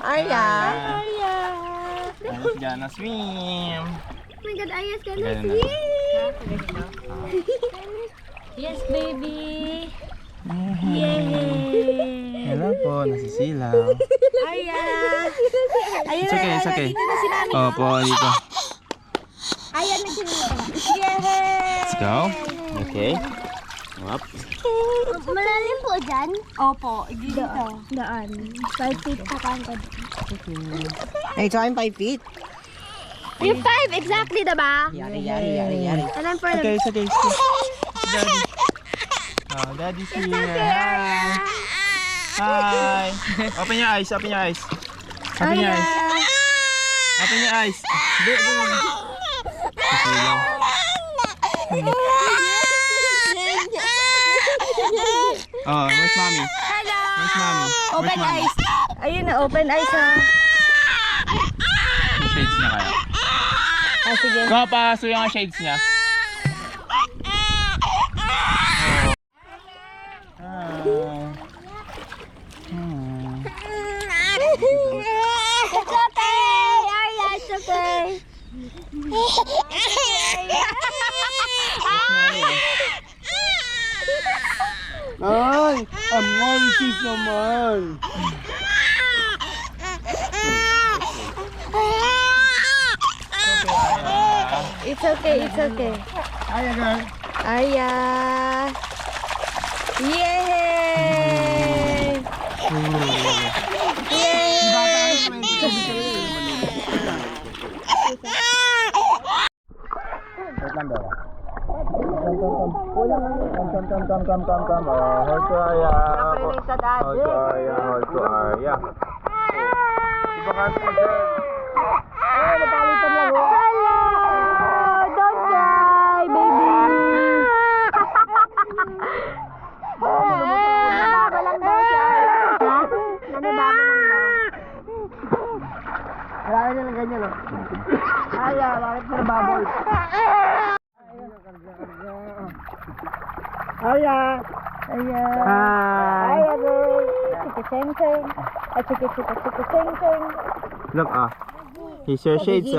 Arya. Aya's gonna swim. Oh my God, Aya's gonna Ganun na. swim. Yes, baby. Yay! Hello po, nasisilaw. Arya. It's okay, it's okay. Opo, dito. Aya, nagsimula. Let's go. Okay. Up. Malalim po dyan? Opo, dito. Daan. 5 feet pa kanta. Hey, so I'm 5 feet. Yung 5, exactly, diba? Yari. And then for Okay, the... it's okay. It's okay. Daddy. Oh, Daddy's here. Hi. Hi. Open your eyes. Open your eyes. Open your eyes. Open your eyes. Nasisilaw. Oh, where's mommy? Hello. Where's mommy? Open Where's mommy? eyes. Ayun na, open eyes ha. Yung shades niya kaya. Sige. Kapaso yung shades niya. It's okay! Arya, it's okay! Ay! Ang monsis naman! It's okay, it's okay. Ay, girl! Arya. Yay! Wait lang daw. Come. Hold to Arya. Hold to Arya. Diba ka ito, girl? Napalitan lang oh. Hello! Don't cry, baby! Nanibaba lang daw siya. Nanibaba lang daw. Marami na lang ganyan, no? Arya, bakit mo nababoy? Arya! Arya. Hi! Arya, girl. Chiki-cheng-cheng. Chiki-cheng-cheng. Look here's your shades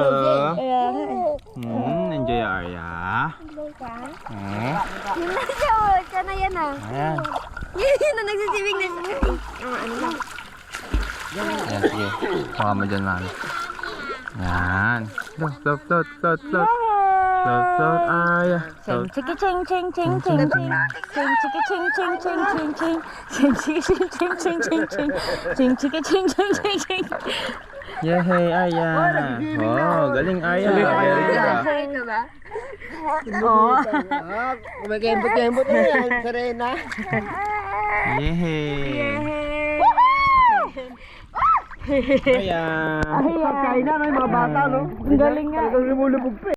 Kaya nga eh. Enjoy Arya. Yun na siya, oh. Siya na yan, ah. Ayan. Yun na, nagsisibing na siya. Ano lang. Ayan, sige. Baka mo dyan, mami. Ayan. Float, Arya. Float. Chiki-cheng-cheng-cheng-cheng. Chiki-cheng-cheng-cheng-cheng-cheng. Chiki-cheng-cheng-cheng-cheng. Yay, Arya. Oh, galing Arya. Very good. Ano ba? Oo. Kumagembot-gembot na yan, Serena. Yay. Arya. Pagkain na, no, yung mga bata, no? Ang galing nga. Talagang lumulubog pa.